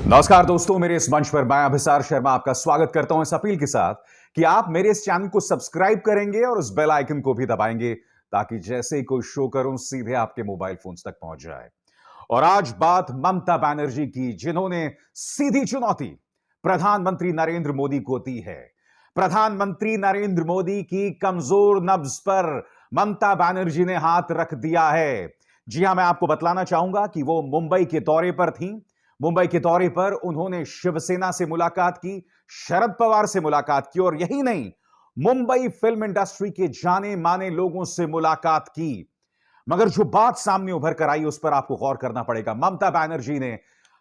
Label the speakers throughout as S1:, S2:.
S1: नमस्कार दोस्तों, मेरे इस मंच पर मैं अभिसार शर्मा आपका स्वागत करता हूं इस अपील के साथ कि आप मेरे इस चैनल को सब्सक्राइब करेंगे और उस बेल आइकन को भी दबाएंगे ताकि जैसे ही कोई शो करूं सीधे आपके मोबाइल फोन्स तक पहुंच जाए। और आज बात ममता बनर्जी की, जिन्होंने सीधी चुनौती प्रधानमंत्री नरेंद्र मोदी को दी है। प्रधानमंत्री नरेंद्र मोदी की कमजोर नब्ज पर ममता बनर्जी ने हाथ रख दिया है। जी हां, मैं आपको बतलाना चाहूंगा कि वो मुंबई के दौरे पर थी। मुंबई के दौरे पर उन्होंने शिवसेना से मुलाकात की, शरद पवार से मुलाकात की और यही नहीं, मुंबई फिल्म इंडस्ट्री के जाने माने लोगों से मुलाकात की। मगर जो बात सामने उभर कर आई उस पर आपको गौर करना पड़ेगा। ममता बनर्जी ने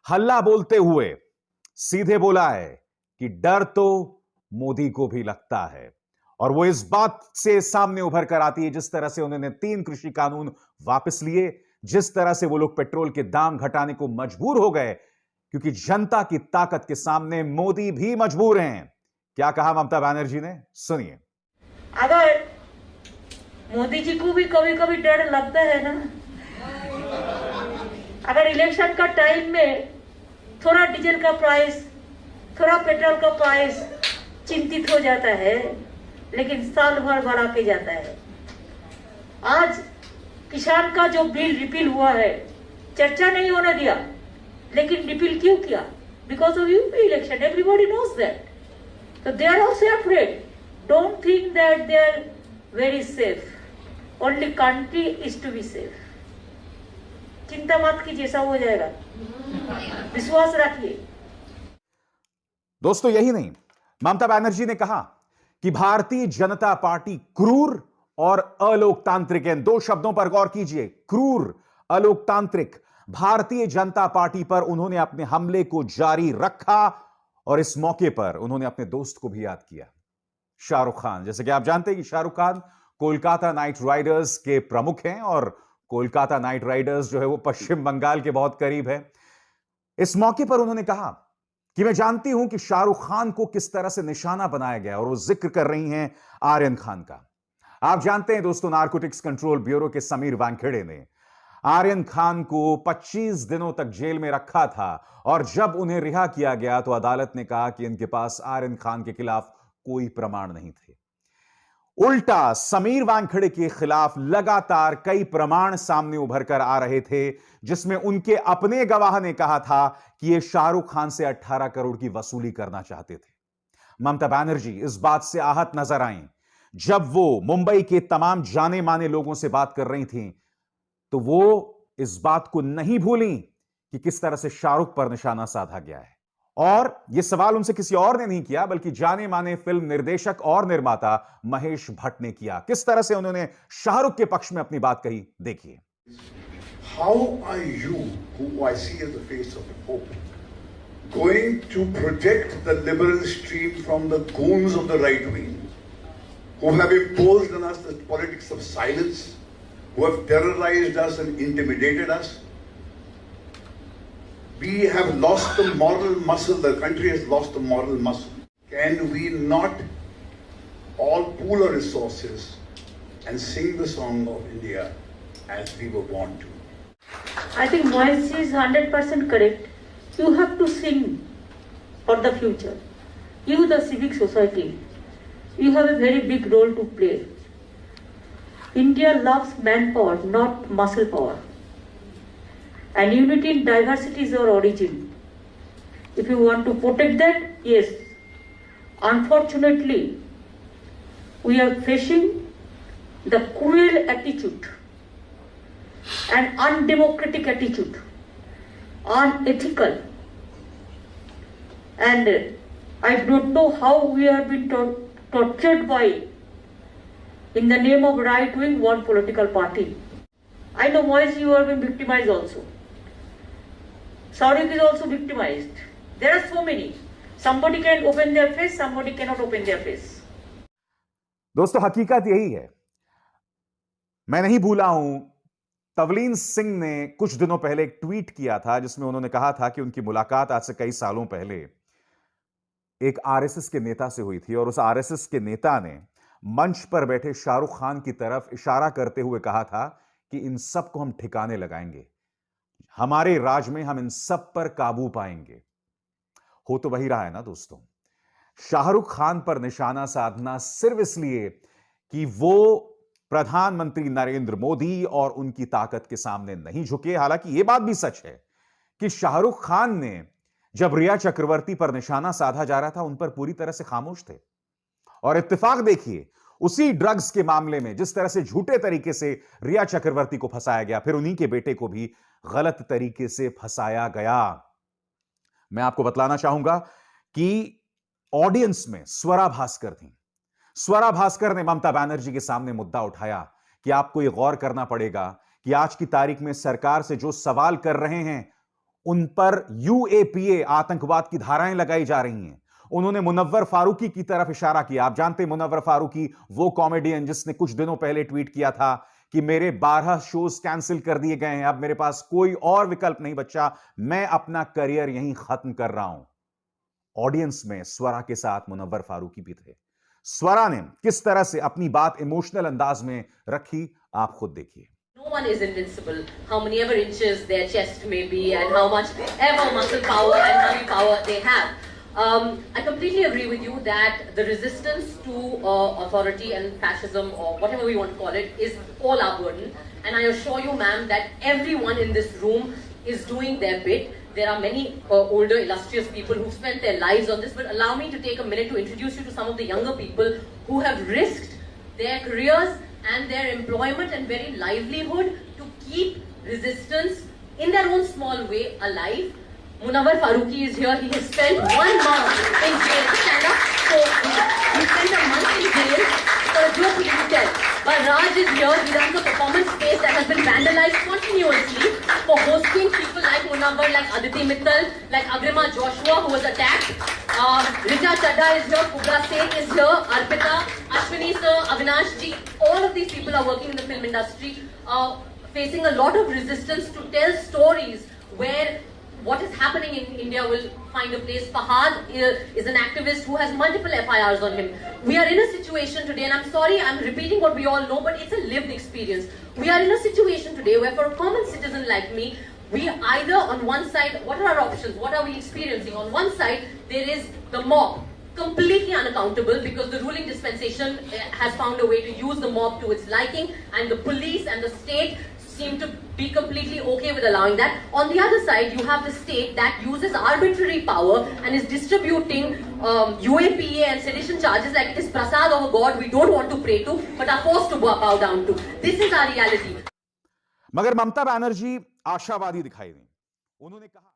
S1: हल्ला बोलते हुए सीधे बोला है कि डर तो मोदी को भी लगता है। और वो इस बात से सामने उभर कर आती है जिस तरह से उन्होंने 3 कृषि कानून वापस लिए, जिस तरह से वो लोग पेट्रोल के दाम घटाने को मजबूर हो गए, क्योंकि जनता की ताकत के सामने मोदी भी मजबूर हैं। क्या कहा ममता बनर्जी ने, सुनिए।
S2: अगर मोदी जी को भी कभी कभी डर लगता है ना, अगर इलेक्शन का टाइम में थोड़ा डीजल का प्राइस, थोड़ा पेट्रोल का प्राइस चिंतित हो जाता है, लेकिन साल भर बढ़ा के जाता है। आज किसान का जो बिल रिपील हुआ है, चर्चा नहीं होने दिया, लेकिन रिपील क्यों किया? Because of UP election, everybody knows that. So they are also afraid. Don't think that they are very safe. Only country is to be safe. चिंता मत कीजिए, सब हो जाएगा, विश्वास रखिए।
S1: दोस्तों, यही नहीं, ममता बनर्जी ने कहा कि भारतीय जनता पार्टी क्रूर और अलोकतांत्रिक है। इन 2 शब्दों पर गौर कीजिए, क्रूर, अलोकतांत्रिक। भारतीय जनता पार्टी पर उन्होंने अपने हमले को जारी रखा और इस मौके पर उन्होंने अपने दोस्त को भी याद किया, शाहरुख खान। जैसे कि आप जानते हैं कि शाहरुख खान कोलकाता नाइट राइडर्स के प्रमुख हैं और कोलकाता नाइट राइडर्स जो है वो पश्चिम बंगाल के बहुत करीब है। इस मौके पर उन्होंने कहा कि मैं जानती हूं कि शाहरुख खान को किस तरह से निशाना बनाया गया, और वो जिक्र कर रही हैं आर्यन खान का। आप जानते हैं दोस्तों, नारकोटिक्स कंट्रोल ब्यूरो के समीर वानखेड़े ने आर्यन खान को 25 दिनों तक जेल में रखा था, और जब उन्हें रिहा किया गया तो अदालत ने कहा कि इनके पास आर्यन खान के खिलाफ कोई प्रमाण नहीं थे। उल्टा समीर वानखेड़े के खिलाफ लगातार कई प्रमाण सामने उभर कर आ रहे थे, जिसमें उनके अपने गवाह ने कहा था कि ये शाहरुख खान से 18 करोड़ की वसूली करना चाहते थे। ममता बनर्जी इस बात से आहत नजर आईं जब वो मुंबई के तमाम जाने माने लोगों से बात कर रही थीं, तो वो इस बात को नहीं भूली कि किस तरह से शाहरुख पर निशाना साधा गया है। और यह सवाल उनसे किसी और ने नहीं किया, बल्कि जाने माने फिल्म निर्देशक और निर्माता महेश भट्ट ने किया। किस तरह से उन्होंने शाहरुख के पक्ष में अपनी बात कही, देखिए।
S3: How are you, who I see as the face of hope, going to protect the liberal stream from the goons of the right wing, who have imposed on us the politics of silence, who have terrorized us and intimidated us? We have lost the moral muscle. The country has lost the moral muscle. Can we not all pool our resources and sing the song of India as we were born to?
S2: I think Moise is 100% correct. You have to sing for the future. You, the civic society, you have a very big role to play. India loves manpower, not muscle power. And unity in diversity is our origin. If you want to protect that, yes. Unfortunately, we are facing the cruel attitude and undemocratic attitude, unethical. And I don't know how we have been tortured by, in the name of right wing, one political party. I know Moise, you have been victimized also. Shahrukh is also victimized. There are so many. Somebody can open their face, somebody cannot open their face.
S1: दोस्तों, हकीकत यही है। मैं नहीं भूला हूं, तवलीन सिंह ने कुछ दिनों पहले एक ट्वीट किया था जिसमें उन्होंने कहा था कि उनकी मुलाकात आज से कई सालों पहले एक आरएसएस के नेता से हुई थी, और उस आरएसएस के नेता ने मंच पर बैठे शाहरुख खान की तरफ इशारा करते हुए कहा था कि इन सबको हम ठिकाने लगाएंगे, हमारे राज में हम इन सब पर काबू पाएंगे। हो तो वही रहा है ना दोस्तों। शाहरुख खान पर निशाना साधना सिर्फ इसलिए कि वो प्रधानमंत्री नरेंद्र मोदी और उनकी ताकत के सामने नहीं झुके। हालांकि यह बात भी सच है कि शाहरुख खान ने जब रिया चक्रवर्ती पर निशाना साधा जा रहा था, उन पर पूरी तरह से खामोश थे। और इत्तेफाक देखिए, उसी ड्रग्स के मामले में जिस तरह से झूठे तरीके से रिया चक्रवर्ती को फंसाया गया, फिर उन्हीं के बेटे को भी गलत तरीके से फंसाया गया। मैं आपको बतलाना चाहूंगा कि ऑडियंस में स्वरा भास्कर थी। स्वरा भास्कर ने ममता बनर्जी के सामने मुद्दा उठाया कि आपको यह गौर करना पड़ेगा कि आज की तारीख में सरकार से जो सवाल कर रहे हैं उन पर यूएपीए आतंकवाद की धाराएं लगाई जा रही हैं। उन्होंने मुनव्वर फारूकी की तरफ इशारा किया। आप जानते हैं मुनव्वर फारूकी, वो कॉमेडियन जिसने कुछ दिनों पहले ट्वीट किया था कि मेरे 12 शोज कैंसिल कर दिए गए हैं, अब मेरे पास कोई और विकल्प नहीं बचा, मैं अपना करियर यहीं खत्म कर रहा हूं। ऑडियंस में स्वरा के साथ मुनव्वर फारूकी भी थे। स्वरा ने किस तरह से अपनी बात इमोशनल अंदाज में रखी, आप खुद देखिए।
S4: No one is invincible. How many ever inches their chest may be, and how much ever muscle power and money power they have. I completely agree with you that the resistance to authority and fascism, or whatever we want to call it, is all our burden. And I assure you, ma'am, that everyone in this room is doing their bit. There are many older, illustrious people who've spent their lives on this, but allow me to take a minute to introduce you to some of the younger people who have risked their careers and their employment and very livelihood to keep resistance in their own small way alive. Munawwar Farooqi is here. He has spent 1 month in jail. Stand up. So he spent a month in jail for a joke he didn't tell. But Raj is here. He runs a performance space that has been vandalized continuously for hosting people like Munawwar, like Aditi Mittal, like Agrima Joshua, who was attacked. Richa Chadha is here. Kubra Seth is here. Arpita, Ashwini sir, Avinash ji. All of these people are working in the film industry, facing a lot of resistance to tell stories where what is happening in India will find a place. Fahad is an activist who has multiple FIRs on him. We are in a situation today, and I'm sorry, I'm repeating what we all know, but it's a lived experience. We are in a situation today where for a common citizen like me, we either on one side, what are our options? What are we experiencing? On one side, there is the mob, completely unaccountable because the ruling dispensation has found a way to use the mob to its liking, and the police and the state seem to be completely okay with allowing that. On the other side, you have the state that uses arbitrary power and is distributing UAPA and sedition charges like it is prasad of a god we don't want to pray to but are forced to bow down to. This is our reality.
S1: मगर ममता बनर्जी आशावादी दिखाई दी। उन्होंने कहा